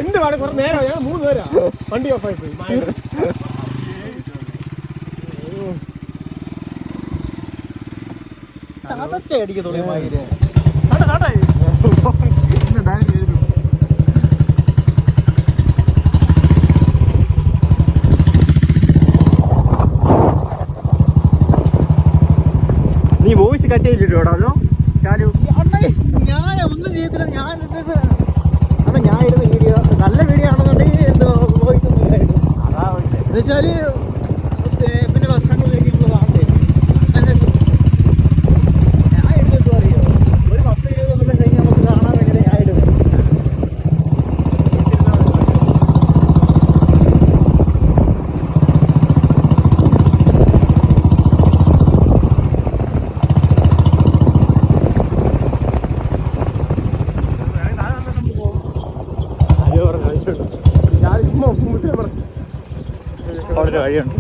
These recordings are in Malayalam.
എന്ത് വേണം കുറെ നേരം ഞങ്ങൾ 3 പേരാ വണ്ടി ഓഫായി പോയി ചതച്ചടിക്ക് തുടങ്ങി ഭയങ്കര നീ വോയിസ് കട്ട് ചെയ്തിട്ടോ അതോ ഞാൻ ഒന്നും ചെയ്തില്ല. ഞാൻ ഇടുന്ന വീഡിയോ നല്ല വീഡിയോ ആണെന്നുണ്ടെങ്കിൽ എന്തോ വോയിസ് ഒന്നും ഇല്ലായിരുന്നു. എന്ന് വെച്ചാൽ പിന്നെ വർഷങ്ങൾ വേണ്ടിയിട്ടുള്ളതാണ്. ഞാൻ ഇടുന്നത് അറിയോ ഒരു 10-20 കൊല്ലം കഴിഞ്ഞ് നമുക്ക് കാണാൻ വേണ്ടി ഞാൻ ഇടുന്നത്. അവിടെ വഴിയുണ്ട്.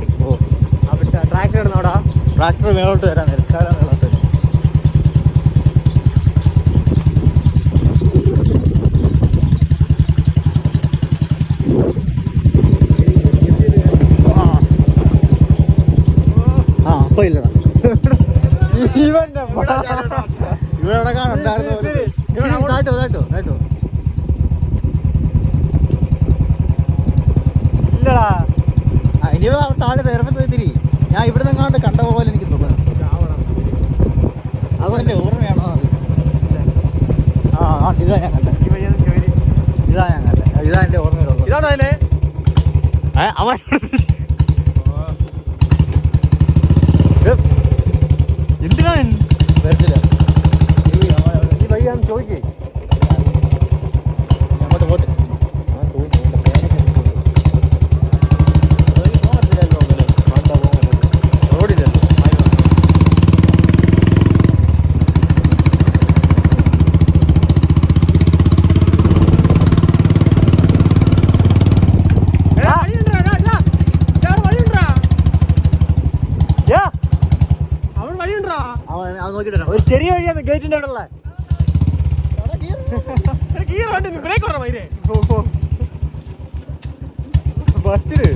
ട്രാക്ടർ ഇടുന്നോടാ ട്രാക്ടർ മേളോട്ട് വരാൻ നിൽക്കാതെ മേളോട്ട് വരും. ആ അപ്പൊ ഇല്ലടാ ഇവന്റെ ഇവിടെ കാണുണ്ടായിരുന്നു. ഇല്ലടാ ഇനി താഴെ നേരത്തെ പോയി ഞാൻ ഇവിടെ നിന്നാണ്ട് കണ്ട പോലെ എനിക്ക് തോന്നുന്നു. അതല്ലേ ഓർമ്മയാണോ അത്? ഇതാ ഞാൻ കണ്ടത്. ഇതാ എന്റെ ഓർമ്മയിലുള്ളത്. ഇതാണോ അതിലെ അവൻ എന്തിനാ വരത്തില്ല. ഈ വഴിയാന്ന് ചോദിക്കേ അങ്ങോട്ട് പോട്ടെ. റോഡില്ലല്ലോ. ഒരു ചെറിയ വഴിയാണ് ഗേറ്റിന്റെ അവിടെ ഉള്ള ബസ്സില്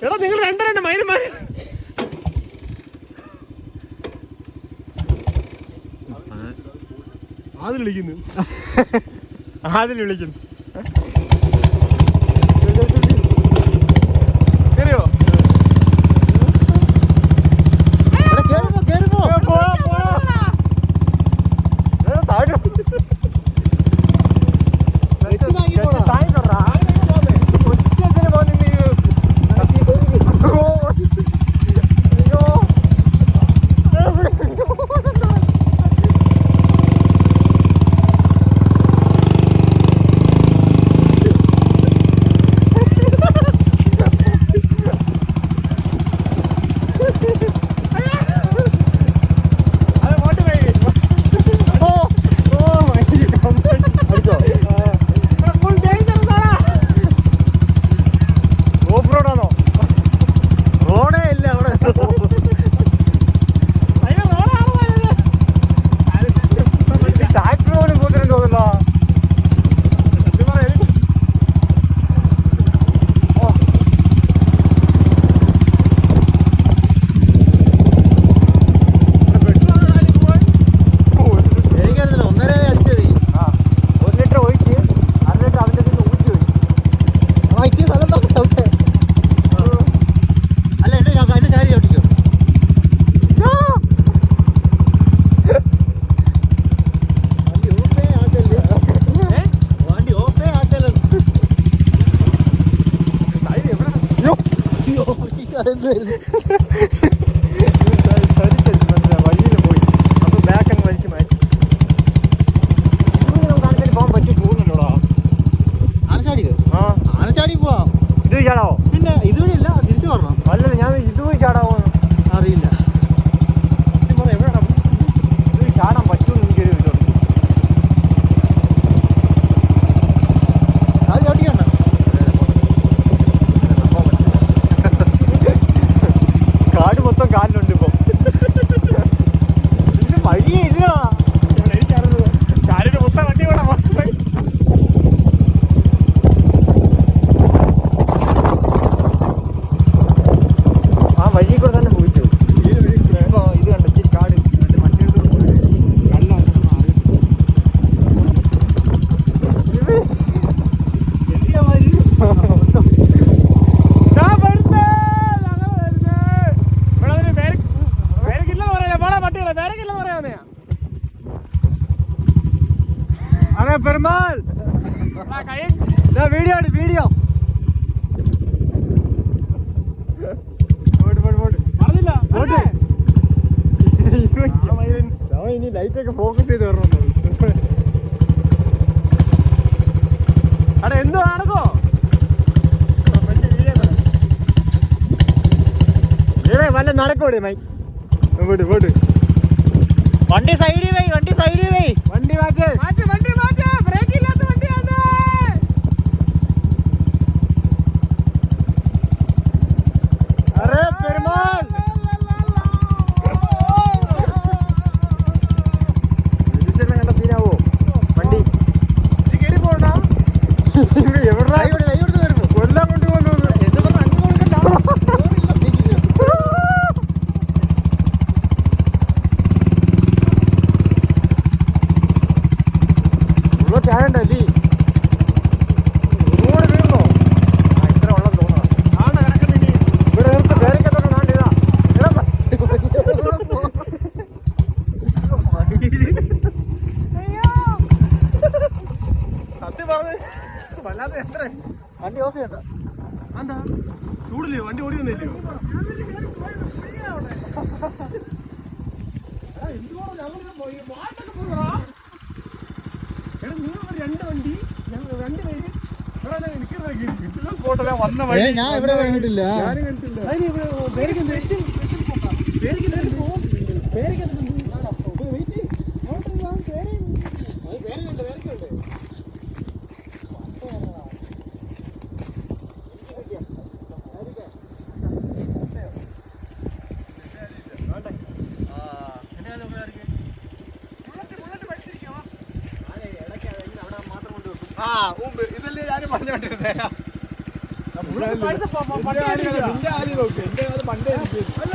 എടാ നിങ്ങൾ രണ്ട് മൈനന്മാര് ആദിൽ വിളിക്കുന്നു കേറിയോ വഴിയിൽ പോയി അപ്പൊ ബാക്ക് അങ്ങ് വലിച്ചു മാറ്റി പോകാൻ പറ്റി പോകുന്നുണ്ടോടാ ആനച്ചാടി പോവാം ഇത് ചാടാവോ പിന്നെ ഇതുവഴിയല്ല തിരിച്ചു പറഞ്ഞോ അല്ലല്ല ഞാൻ ഇതുവഴി ചാടാവോ അറിയില്ല എവിടെ ഇത് ചാടാൻ പറ്റുമെന്ന് എനിക്കൊരു ഇത് അത് ചവിട്ടിക്കണ്ട കാട് മൊത്തം കാലിലുണ്ട് ഇപ്പം ഇതിന് വഴിയേ ഇല്ല കാലിന് മൊത്തം വണ്ടി വേണം ആ വഴി കൂടെ തന്നെ പോയിച്ചു ഇത് കണ്ടെത്തി കാട് വണ്ടി अरे परमाल वीडियो वीडियो ഇനി ലൈറ്റൊക്കെ ഫോക്കസ് ചെയ്ത് വരണം അവിടെ എന്തോ നടക്കോ വല്ല നടക്കോടെ മൈ പോട്ട് വണ്ടി സൈഡിൽ വൈ വണ്ടി മാറ്റ് ബ്രേക്ക് ഇല്ലാത്ത വണ്ടിയാണ് अरे परमाल കണ്ട സീനാവോ വണ്ടി കേറി പോണ്ടാ എവിടെ കൊല്ലം കൊണ്ടുപോകുന്നു ചായണ്ടല്ലേ റോഡ് വീണോ ഇത്ര വെള്ളം തോന്നണം ആണ്ട കിടക്കുന്നിനി ഇവിടെ നിർത്ത് പേരക്കത്തോടെ നാണ്ടിതാ സത്യം പറഞ്ഞ് വല്ലാത്ത എത്ര വണ്ടി ഓഫ് ചെയ്യണ്ട എന്താ ചൂടില്ലയോ വണ്ടി ഓടി വന്നില്ലയോ രണ്ട് വണ്ടി രണ്ട് പേര് ഞാൻ ഇവിടെ കഴിഞ്ഞിട്ടില്ല ആ മുമ്പ് ഇതല്ലേ ഞാനും പറഞ്ഞോണ്ടിരുന്നേ നിന്റെ ആലി നോക്ക് എന്റെ അത് പണ്ടേ അല്ല